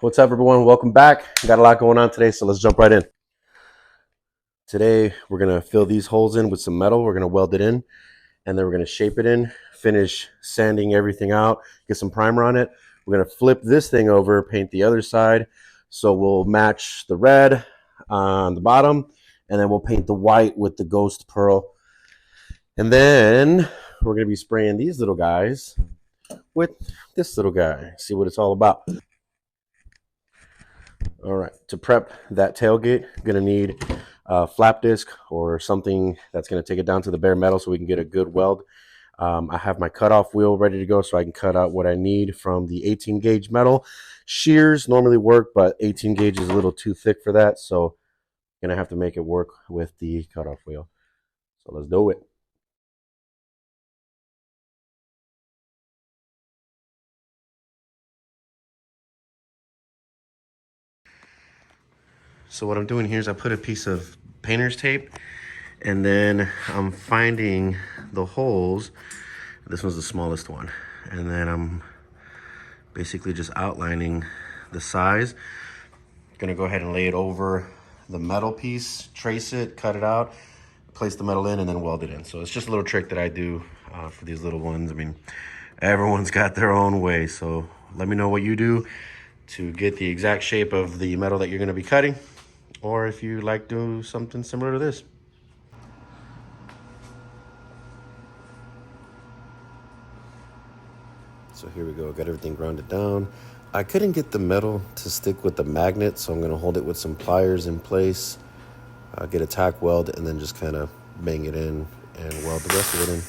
What's up, everyone? Welcome back. Got a lot going on today, so let's jump right in. Today, we're going to fill these holes in with some metal. We're going to weld it in, and then we're going to shape it in, finish sanding everything out, get some primer on it. We're going to flip this thing over, paint the other side, so we'll match the red on the bottom, and then we'll paint the white with the ghost pearl. And then we're going to be spraying these little guys with this little guy. See what it's all about. All right, to prep that tailgate, going to need a flap disc or something that's going to take it down to the bare metal so we can get a good weld. I have my cutoff wheel ready to go so I can cut out what I need from the 18 gauge metal. Shears normally work, but 18 gauge is a little too thick for that, so I'm going to have to make it work with the cutoff wheel. So let's do it. So what I'm doing here is I put a piece of painter's tape, and then I'm finding the holes. This one's the smallest one. And then I'm basically just outlining the size. Gonna go ahead and lay it over the metal piece, trace it, cut it out, place the metal in, and then weld it in. So it's just a little trick that I do for these little ones. I mean, everyone's got their own way. So let me know what you do to get the exact shape of the metal that you're gonna be cutting, or if you like to do something similar to this. So here we go, got everything grounded down. I couldn't get the metal to stick with the magnet, so I'm gonna hold it with some pliers in place, get a tack weld, and then just kind of bang it in and weld the rest of it in.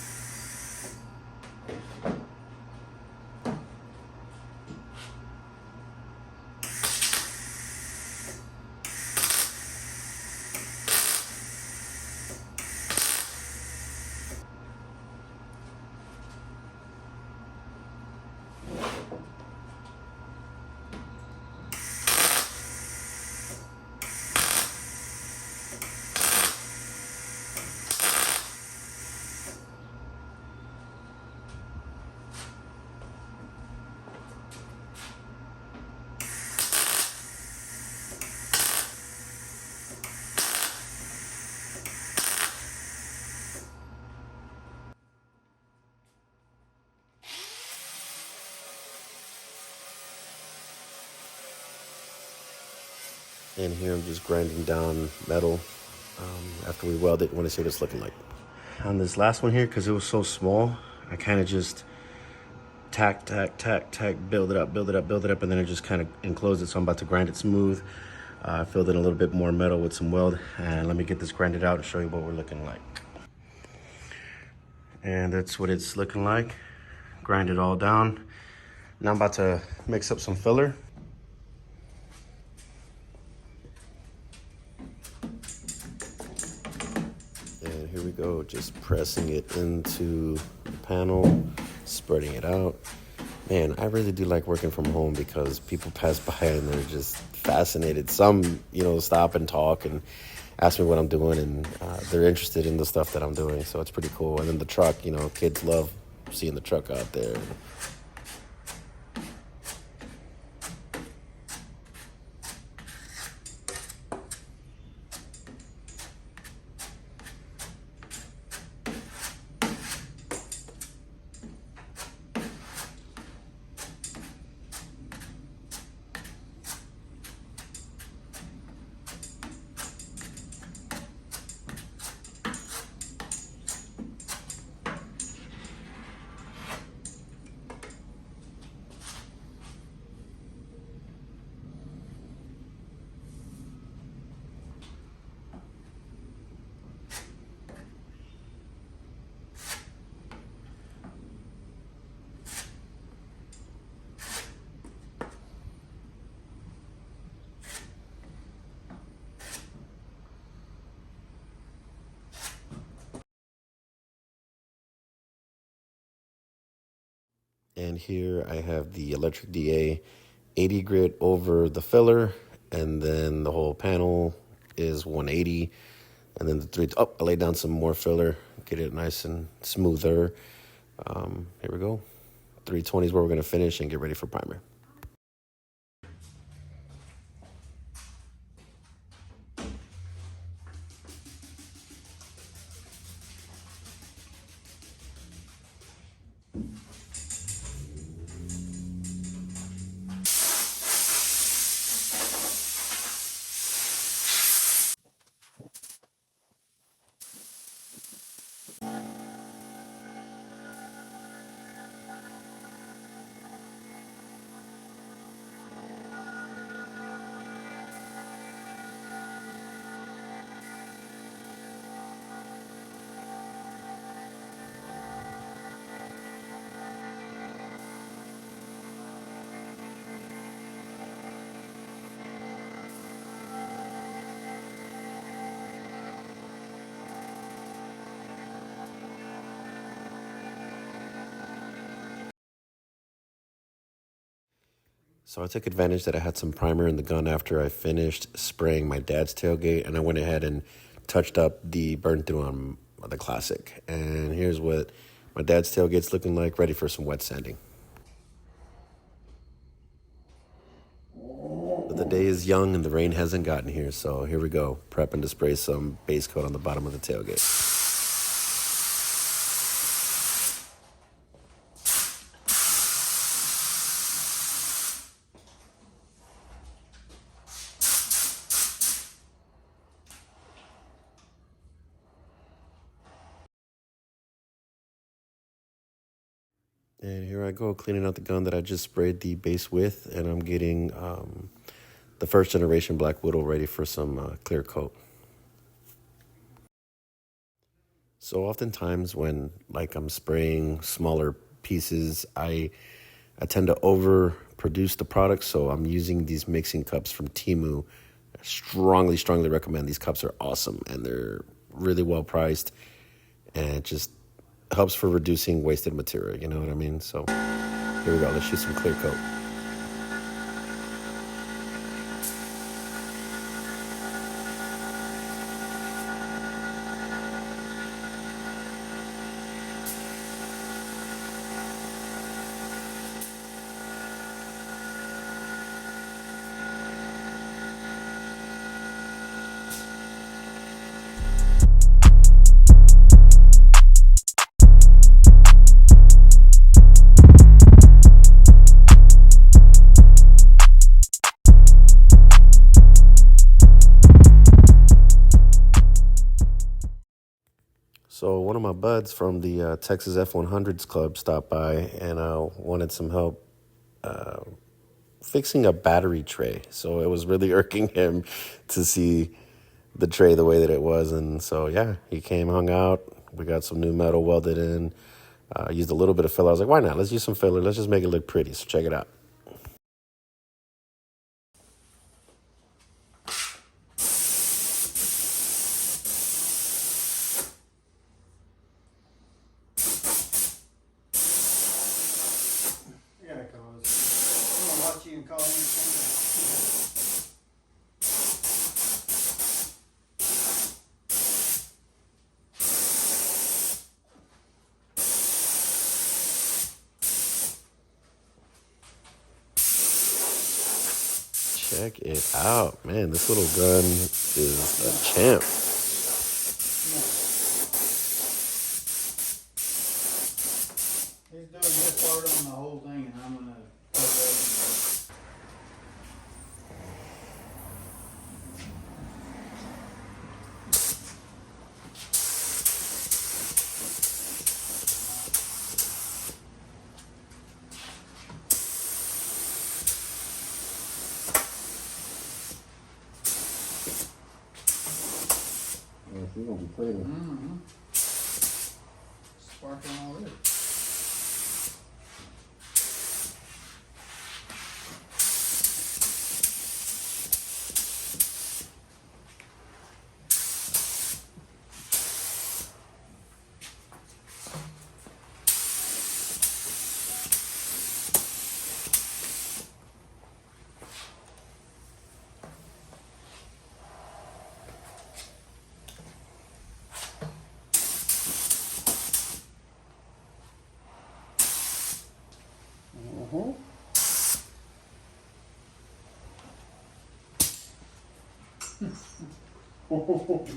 And here I'm just grinding down metal after we weld it. I want to see what it's looking like. On this last one here, because it was so small, I kind of just tack, build it up, and then it just kind of enclosed it. So I'm about to grind it smooth. I filled in a little bit more metal with some weld, and let me get this grinded out and show you what we're looking like. And that's what it's looking like. Grind it all down. Now I'm about to mix up some filler. And here we go, just pressing it into the panel, spreading it out. Man, I really do like working from home because people pass by and they're just fascinated. Some, stop and talk and ask me what I'm doing, and they're interested in the stuff that I'm doing, so it's pretty cool. And then the truck, kids love seeing the truck out there. And here I have the electric DA 80 grit over the filler, and then the whole panel is 180. And then I lay down some more filler, get it nice and smoother. Here we go. 320 is where we're gonna finish and get ready for primer. So I took advantage that I had some primer in the gun after I finished spraying my dad's tailgate, and I went ahead and touched up the burn through on the Classic. And here's what my dad's tailgate's looking like, ready for some wet sanding. But the day is young and the rain hasn't gotten here, so here we go, prepping to spray some base coat on the bottom of the tailgate. And here I go, cleaning out the gun that I just sprayed the base with, and I'm getting the first generation Black Widow ready for some clear coat. So oftentimes when I'm spraying smaller pieces, I tend to overproduce the product. So I'm using these mixing cups from Temu. I strongly recommend. These cups are awesome and they're really well priced, and it just helps for reducing wasted material. You know what I mean? So here we go. Let's shoot some clear coat. So one of my buds from the Texas F100s Club stopped by and wanted some help fixing a battery tray. So it was really irking him to see the tray the way that it was. And so, yeah, he came, hung out. We got some new metal welded in. Used a little bit of filler. I was like, why not? Let's use some filler. Let's just make it look pretty. So check it out. I gotta call this. I'm gonna watch you and call anything. Check it out. Man, this little gun is a champ. He's doing his part on the whole thing, and I'm gonna put it. She's gonna be pretty. Mm-hmm. Sparkling already.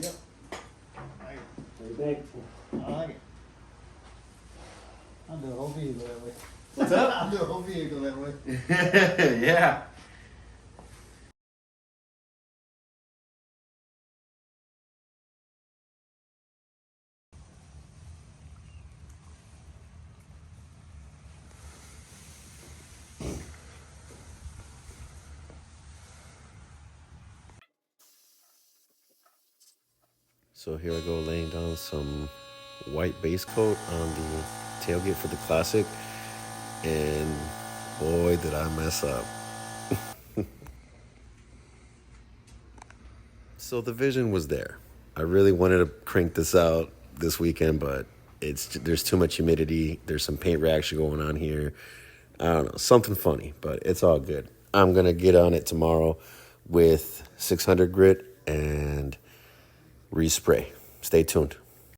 Yep. I like it. I'll do a whole vehicle that way. What's up? I'll do a whole vehicle that way. Yeah. So here I go laying down some white base coat on the tailgate for the Classic, and boy did I mess up. So the vision was there. I really wanted to crank this out this weekend, but there's too much humidity. There's some paint reaction going on here. I don't know, something funny, but it's all good. I'm going to get on it tomorrow with 600 grit and respray. Stay tuned.